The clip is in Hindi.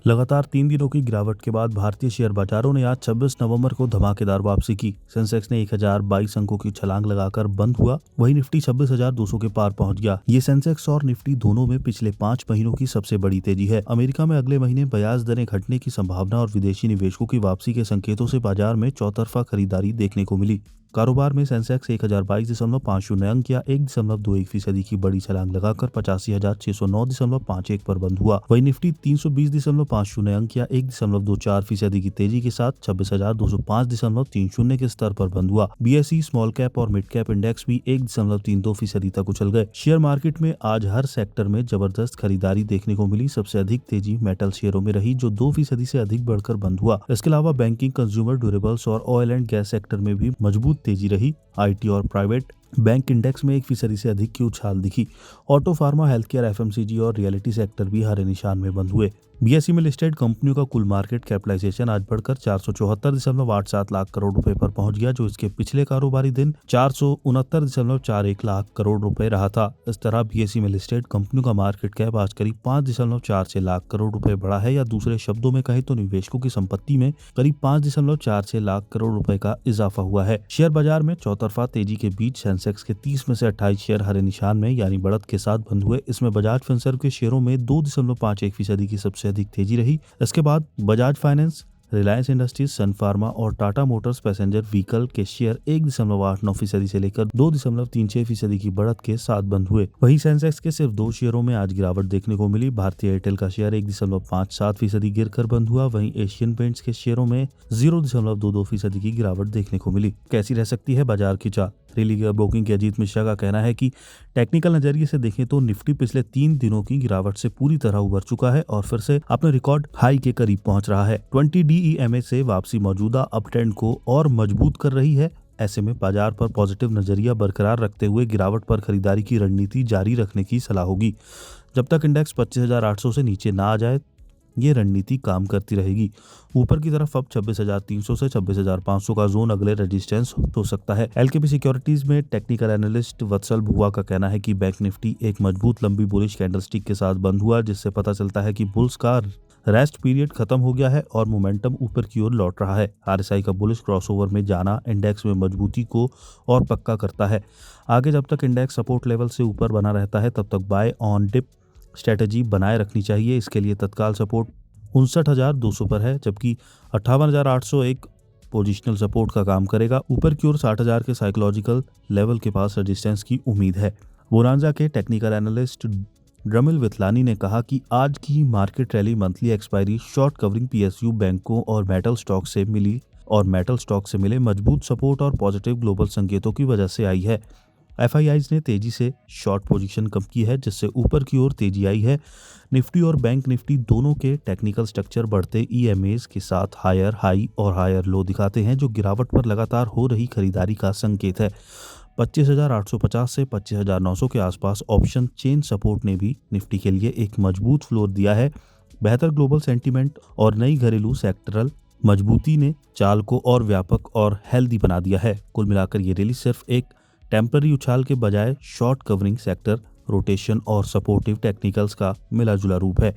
लगातार 3 दिनों की गिरावट के बाद भारतीय शेयर बाजारों ने आज 26 नवंबर को धमाकेदार वापसी की। सेंसेक्स ने 1022 अंकों की छलांग लगाकर बंद हुआ, वहीं निफ्टी 26,200 के पार पहुंच गया। ये सेंसेक्स और निफ्टी दोनों में पिछले 5 महीनों की सबसे बड़ी तेजी है। अमेरिका में अगले महीने ब्याज दरें घटने की संभावना और विदेशी निवेशकों की वापसी के संकेतों से बाजार में चौतरफा खरीदारी देखने को मिली। कारोबार में सेंसेक्स 1022.50 अंक या 1.21% की बड़ी छलांग लगाकर 85,609.51 पर बंद हुआ। वहीं निफ्टी 320.50 अंक या 1.24% की तेजी के साथ 26,205.30 के स्तर पर बंद हुआ। बीएसई स्मॉल कैप और मिड कैप इंडेक्स भी 1.32% तक उछल गए। शेयर मार्केट में आज हर सेक्टर में जबरदस्त खरीदारी देखने को मिली। सबसे अधिक तेजी मेटल शेयरों में रही, जो 2% से अधिक बढ़कर बंद हुआ। इसके अलावा बैंकिंग, कंज्यूमर ड्यूरेबल्स और ऑयल एंड गैस सेक्टर में भी मजबूत तेजी रही। आईटी और प्राइवेट बैंक इंडेक्स में 1% से अधिक की उछाल दिखी। Auto, pharma, health care, FMCG और रियलिटी सेक्टर भी हरे निशान में बंद हुए। बीएसई में लिस्टेड कंपनियों का कुल मार्केट कैपिटलाइजेशन आज बढ़कर 474.87 लाख करोड़ रुपए पर पहुंच गया, जो इसके पिछले कारोबारी दिन 469.41 लाख करोड़ रुपए रहा था। इस तरह बीएसई में लिस्टेड कंपनियों का मार्केट कैप आज करीब 5.46 लाख करोड़ रुपए बढ़ा है, या दूसरे शब्दों में कहें तो निवेशकों की संपत्ति में करीब 5.46 लाख करोड़ रुपए का इजाफा हुआ है। शेयर बाजार में चौतरफा तेजी के बीच सेंसेक्स के 30 में से 28 शेयर हरे निशान में यानी बढ़त के साथ बंद हुए। इसमें बजाज फिनसर्व के शेयरों में 2.51% की सबसे अधिक तेजी रही। इसके बाद बजाज फाइनेंस, रिलायंस इंडस्ट्रीज, सन फार्मा और टाटा मोटर्स पैसेंजर व्हीकल के शेयर 1.89% से लेकर 2.36% की बढ़त के साथ बंद हुए। वहीं सेंसेक्स के सिर्फ 2 शेयरों में आज गिरावट देखने को मिली। भारतीय एयरटेल का शेयर 1.57% गिरकर बंद हुआ, वहीं एशियन पेंट्स के शेयरों में 0.22% की गिरावट देखने को मिली। कैसी रह सकती है बाजार की चाल? डेली ब्रोकिंग के अजीत मिश्रा का कहना है कि टेक्निकल नजरिए से देखें तो निफ्टी पिछले 3 दिनों की गिरावट से पूरी तरह उबर चुका है और फिर से अपने रिकॉर्ड हाई के करीब पहुंच रहा है। 20 DEMA से वापसी मौजूदा अप ट्रेंड को और मजबूत कर रही है। ऐसे में बाजार पर पॉजिटिव नजरिया बरकरार रखते हुए गिरावट पर खरीदारी की रणनीति जारी रखने की सलाह होगी। जब तक इंडेक्स 25,800 से नीचे ना आ जाए, ये रणनीति काम करती रहेगी। ऊपर की तरफ अब 26,300 से 26,500 का जोन अगले रेजिस्टेंस हो सकता है। एलकेपी सिक्योरिटीज में टेक्निकल एनालिस्ट वत्सल भुआ का कहना है कि बैंक निफ्टी एक मजबूत लंबी बुलिश कैंडलस्टिक के साथ बंद हुआ, जिससे पता चलता है कि बुल्स का रेस्ट पीरियड खत्म हो गया है और मोमेंटम ऊपर की ओर लौट रहा है। आरएसआई का बुलिश क्रॉसओवर में जाना इंडेक्स में मजबूती को और पक्का करता है। आगे जब तक इंडेक्स सपोर्ट लेवल से ऊपर बना रहता है, तब तक बाय ऑन डिप स्ट्रेटेजी बनाए रखनी चाहिए। इसके लिए तत्काल सपोर्ट 59,200 पर है, जबकि 58,801 पोजिशनल सपोर्ट का काम करेगा। ऊपर की ओर 60,000 के साइकोलॉजिकल लेवल के पास रेजिस्टेंस की उम्मीद है। बोनांजा के टेक्निकल एनालिस्ट ड्रमिल विथलानी ने कहा कि आज की market rally monthly expiry short covering PSU बैंकों और मेटल स्टॉक से मिले मजबूत सपोर्ट और पॉजिटिव ग्लोबल संकेतों की वजह से आई है। एफआईआईज ने तेजी से शॉर्ट पोजीशन कम की है, जिससे ऊपर की ओर तेजी आई है। निफ्टी और बैंक निफ्टी दोनों के टेक्निकल स्ट्रक्चर बढ़ते ईएमएस के साथ हायर हाई और हायर लो दिखाते हैं, जो गिरावट पर लगातार हो रही खरीदारी का संकेत है। 25,850 से 25,900 के आसपास ऑप्शन चेन सपोर्ट ने भी निफ्टी के लिए एक मजबूत फ्लोर दिया है। बेहतर ग्लोबल सेंटीमेंट और नई घरेलू सेक्टरल मजबूती ने चाल को और व्यापक और हेल्दी बना दिया है। कुल मिलाकर ये रैली सिर्फ एक टेम्पररी उछाल के बजाय शॉर्ट कवरिंग सेक्टर रोटेशन और सपोर्टिव टेक्निकल्स का मिला जुला रूप है।